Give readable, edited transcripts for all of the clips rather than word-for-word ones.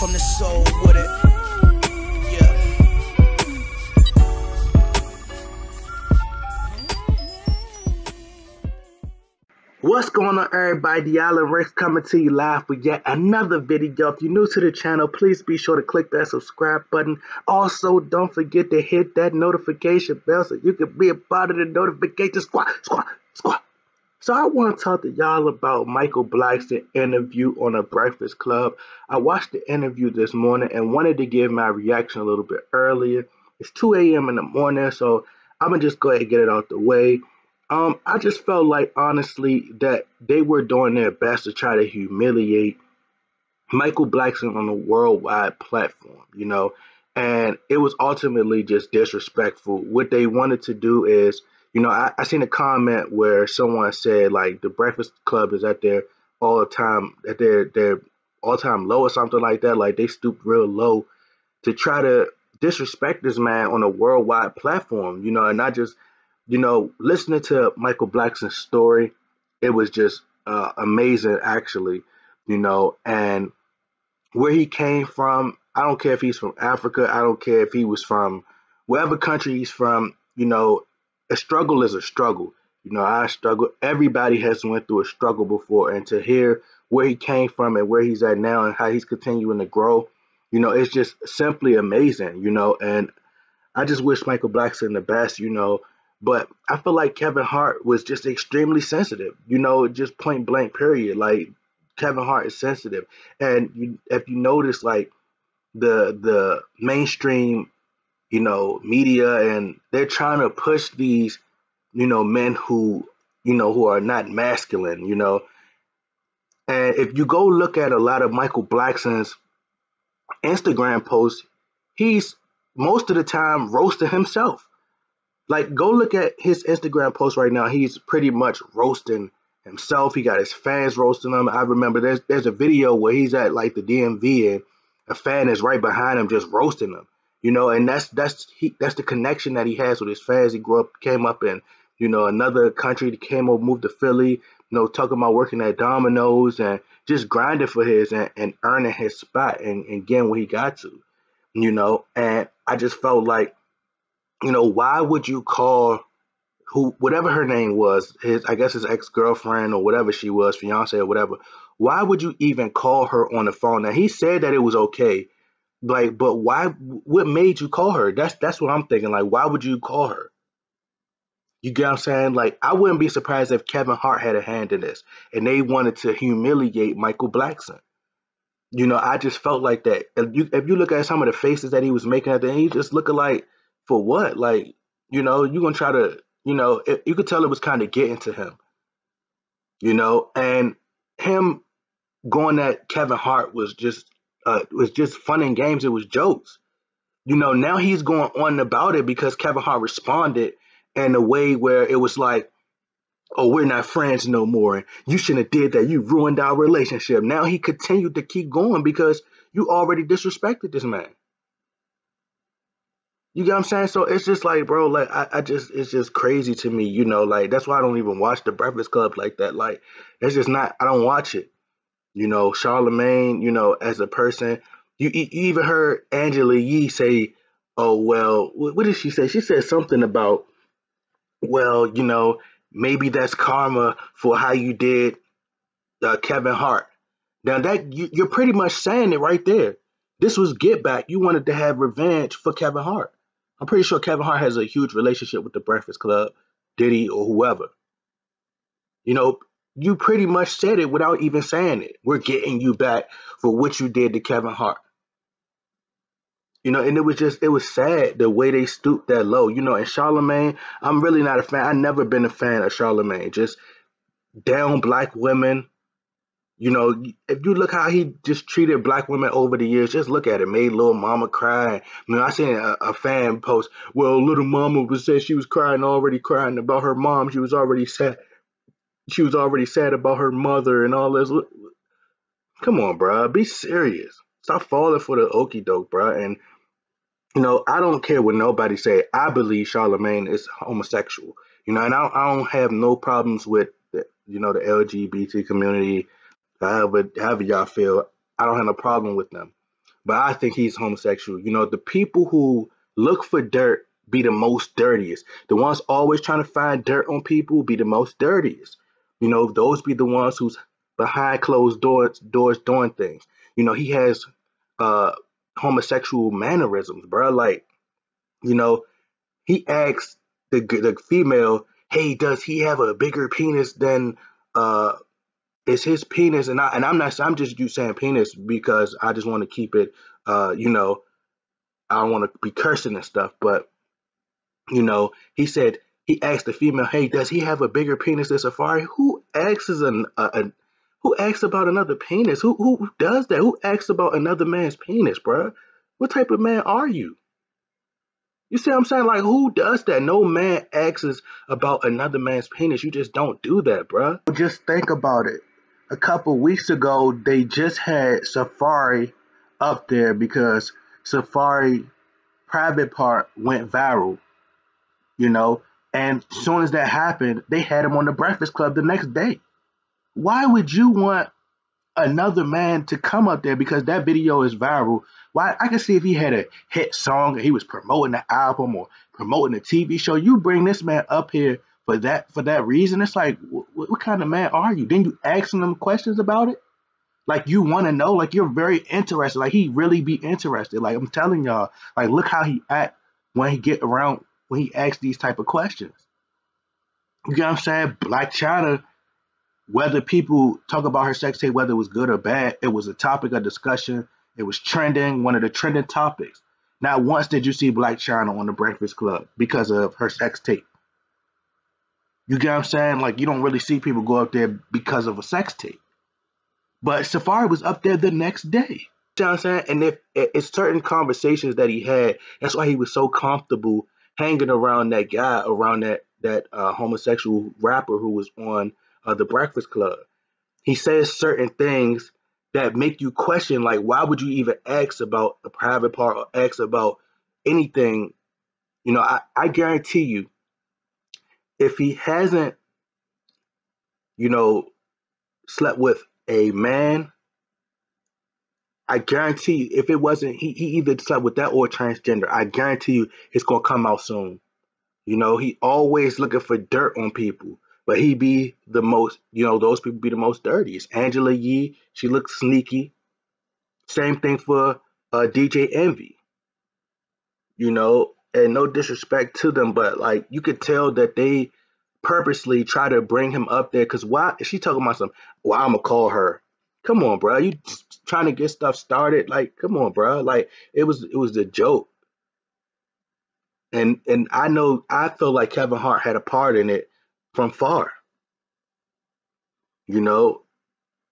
from the soul with it. Yeah. What's going on, everybody? The Island Rex coming to you live with yet another video. If you're new to the channel, please be sure to click that subscribe button. Also, don't forget to hit that notification bell so you can be a part of the notification squad. So I want to talk to y'all about Michael Blackson interview on The Breakfast Club. I watched the interview this morning and wanted to give my reaction a little bit earlier. It's 2 a.m. in the morning, so I'm going to just go ahead and get it out the way. I just felt like, honestly, that they were doing their best to try to humiliate Michael Blackson on a worldwide platform, you know, and it was ultimately just disrespectful. What they wanted to do is, you know, I seen a comment where someone said like the Breakfast Club is at their all-time low or something like that. Like they stooped real low to try to disrespect this man on a worldwide platform, you know, and not just, you know, listening to Michael Blackson's story, it was just amazing, actually, you know, and where he came from. I don't care if he's from Africa. I don't care if he was from wherever country he's from. You know, a struggle is a struggle. You know, I struggle. Everybody has went through a struggle before, and to hear where he came from and where he's at now and how he's continuing to grow, you know, it's just simply amazing. You know, and I just wish Michael Blackson the best. You know, but I feel like Kevin Hart was just extremely sensitive. You know, just point blank, period. Like Kevin Hart is sensitive, and if you notice, like the mainstream, you know, media, and they're trying to push these, you know, men who, you know, who are not masculine, you know. And if you go look at a lot of Michael Blackson's Instagram posts, he's most of the time roasting himself. Like, go look at his Instagram post right now. He's pretty much roasting himself. He got his fans roasting him. I remember there's a video where he's at like the DMV and a fan is right behind him just roasting him. You know, and that's the connection that he has with his fans. He came up in, you know, another country. He came over, moved to Philly, you know, talking about working at Domino's and just grinding for his and earning his spot and getting where he got to, you know. And I just felt like, you know, why would you call whatever her name was, I guess his ex-girlfriend or whatever she was, fiance or whatever, why would you even call her on the phone? Now, he said that it was okay, like, but why? What made you call her? That's what I'm thinking. Like, why would you call her? You get what I'm saying? Like, I wouldn't be surprised if Kevin Hart had a hand in this and they wanted to humiliate Michael Blackson. You know, I just felt like that. If you look at some of the faces that he was making at the end, he just looking like, for what? Like, you know, you're gonna try to, you know, you could tell it was kind of getting to him, you know, and him going at Kevin Hart was just fun and games. It was jokes, you know. Now he's going on about it because Kevin Hart responded in a way where it was like, oh, we're not friends no more, and you shouldn't have did that. You ruined our relationship. Now he continued to keep going because you already disrespected this man. You get what I'm saying? So it's just like, bro, like it's just crazy to me, you know, like that's why I don't even watch The Breakfast Club like that. Like, it's just not, I don't watch it. You know, Charlamagne, you know, as a person, you even heard Angela Yee say, oh, well, what did she say? She said something about, well, you know, maybe that's karma for how you did Kevin Hart. Now that you're pretty much saying it right there. This was get back. You wanted to have revenge for Kevin Hart. I'm pretty sure Kevin Hart has a huge relationship with The Breakfast Club, Diddy, or whoever. You know, you pretty much said it without even saying it. We're getting you back for what you did to Kevin Hart. You know, and it was sad the way they stooped that low. You know, and Charlamagne, I'm really not a fan. I've never been a fan of Charlamagne. Just down black women. You know, if you look how he just treated black women over the years, just look at it. Made little mama cry. I mean, I seen a fan post, well, little mama was said she was already crying about her mom. She was already sad. She was already sad about her mother and all this. Come on, bro. Be serious. Stop falling for the okie doke, bro. And, you know, I don't care what nobody say. I believe Charlamagne is homosexual. You know, and I don't have no problems with, you know, the LGBT community. However y'all feel, I don't have no problem with them. but I think he's homosexual. You know, the people who look for dirt be the most dirtiest. The ones always trying to find dirt on people be the most dirtiest. You know, those be the ones who's behind closed doors doing things. You know, he has uh homosexual mannerisms, bro. Like, you know, he asks the female, "Hey, does he have a bigger penis than is his penis?" And I'm not, I'm just you saying penis because I just want to keep it, you know, I don't want to be cursing and stuff, but you know, he said he asked the female, "Hey, does he have a bigger penis than Safari?" Who asks who asks about another penis? Who does that? Who asks about another man's penis, bruh? What type of man are you? You see what I'm saying? Like, who does that? No man asks about another man's penis. You just don't do that, bruh. Just think about it. A couple weeks ago, they just had Safari up there because Safari private part went viral, you know. And as soon as that happened, they had him on the Breakfast Club the next day. Why would you want another man to come up there because that video is viral? Why? I can see if he had a hit song or he was promoting the album or promoting a TV show. You bring this man up here for that reason. It's like, what kind of man are you? Then you asking them questions about it? Like, you want to know? Like, you're very interested. Like, he really be interested. Like, I'm telling y'all, like, look how he act when he get around, when he asks these type of questions. You get what I'm saying? Black China, whether people talk about her sex tape, whether it was good or bad, it was a topic of discussion. It was trending, one of the trending topics. Not once did you see Black China on the Breakfast Club because of her sex tape. You get what I'm saying? Like, you don't really see people go up there because of a sex tape. But Safari was up there the next day. You know what I'm saying? And if it's certain conversations that he had, that's why he was so comfortable hanging around that guy, around that homosexual rapper who was on the Breakfast Club. He says certain things that make you question, like, why would you even ask about a private part or ask about anything? You know, I guarantee you, if he hasn't, you know, slept with a man, I guarantee you, if it wasn't, he either slept with that or transgender. I guarantee you, it's gonna come out soon. You know, he always looking for dirt on people, but he be the most, you know, those people be the most dirtiest. Angela Yee, she looks sneaky. Same thing for DJ Envy, you know, and no disrespect to them, but like, you could tell that they purposely try to bring him up there because why is she talking about some? Well, I'm gonna call her. Come on, bro. You trying to get stuff started? Like, come on, bro. Like, it was a joke, and I know I feel like Kevin Hart had a part in it from far. You know,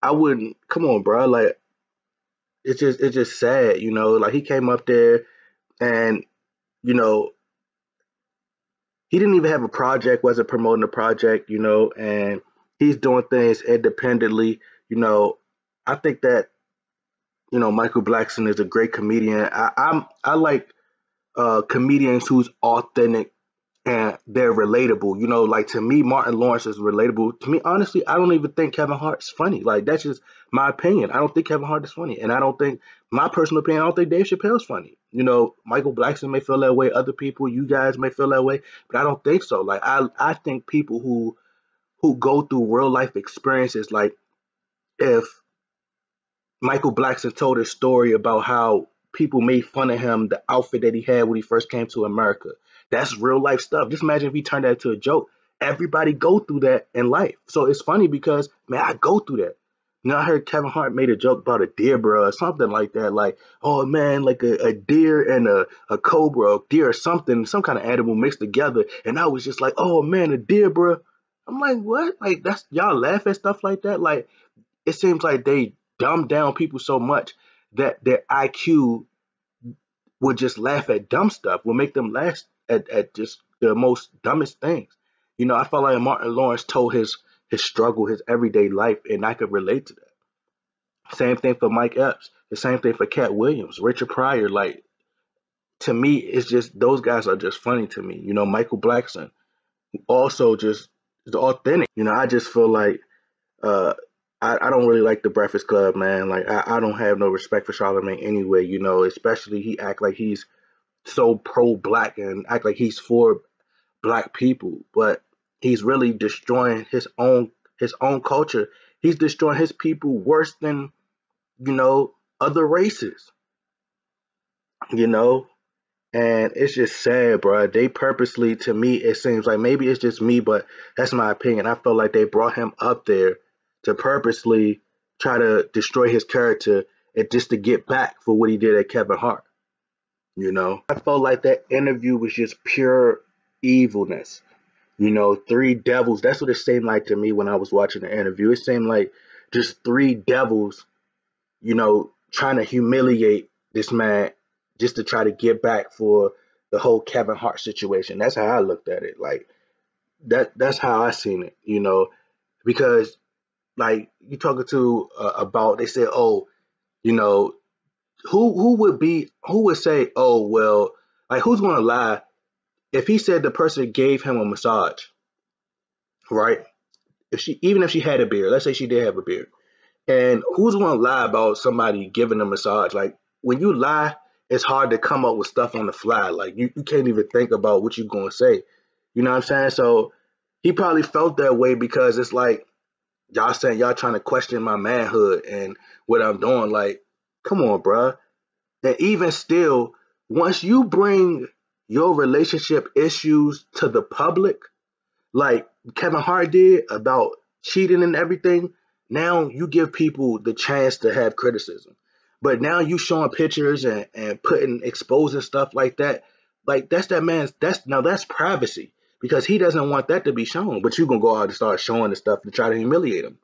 I wouldn't. Come on, bro. Like, it's just sad. You know, like, he came up there and, you know, he didn't even have a project, wasn't promoting a project, you know, and he's doing things independently. You know, I think that, you know, Michael Blackson is a great comedian. I like comedians who's authentic and they're relatable. You know, like, to me, Martin Lawrence is relatable. To me, honestly, I don't even think Kevin Hart's funny. Like, that's just my opinion. I don't think Kevin Hart is funny, and I don't think, my personal opinion, I don't think Dave Chappelle's funny. You know, Michael Blackson may feel that way. Other people, you guys may feel that way, but I don't think so. Like, I think people who go through real life experiences, like, if Michael Blackson told his story about how people made fun of him, the outfit that he had when he first came to America. That's real life stuff. Just imagine if he turned that into a joke. Everybody go through that in life. So it's funny because, man, I go through that. You know, I heard Kevin Hart made a joke about a deer, bro, or something like that. Like, oh man, like a deer and a cobra, a deer or something, some kind of animal mixed together. And I was just like, oh man, a deer, bro. I'm like, what? Like, that's, y'all laugh at stuff like that? Like, it seems like they dumb down people so much that their IQ would just laugh at dumb stuff, will make them laugh at just the most dumbest things. You know, I felt like Martin Lawrence told his struggle, his everyday life, and I could relate to that. Same thing for Mike Epps. The same thing for Cat Williams, Richard Pryor. Like, to me, it's just, those guys are just funny to me. You know, Michael Blackson also just is authentic. You know, I just feel like uh I don't really like the Breakfast Club, man. Like I don't have no respect for Charlamagne anyway, you know, especially he act like he's so pro black and act like he's for black people, but he's really destroying his own culture. He's destroying his people worse than, you know, other races, you know? And it's just sad, bro. They purposely, to me, it seems like maybe it's just me, but that's my opinion. I felt like they brought him up there to purposely try to destroy his character and just to get back for what he did at Kevin Hart. You know, I felt like that interview was just pure evilness. You know, three devils. That's what it seemed like to me when I was watching the interview. It seemed like just three devils, you know, trying to humiliate this man just to try to get back for the whole Kevin Hart situation. That's how I looked at it. Like that's how I seen it, you know, because like you talking to about they said, oh, you know, who would say, oh well, like who's gonna lie if he said the person gave him a massage, right? If she even if she had a beard, let's say she did have a beard. And who's gonna lie about somebody giving a massage? Like when you lie, it's hard to come up with stuff on the fly. Like you can't even think about what you're gonna say. You know what I'm saying? So he probably felt that way because it's like y'all saying y'all trying to question my manhood and what I'm doing. Like, come on, bruh. And even still, once you bring your relationship issues to the public, like Kevin Hart did about cheating and everything, now you give people the chance to have criticism. But now you showing pictures and putting exposing stuff like that, like that's that man's that's privacy because he doesn't want that to be shown. But you gonna go out and start showing the stuff to try to humiliate him.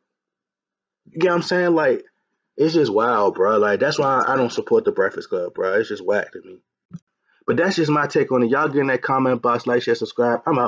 You get what I'm saying? Like it's just wild, bro. Like that's why I don't support the Breakfast Club, bro. It's just whack to me. But that's just my take on it. Y'all get in that comment box, like, share, subscribe. I'm out.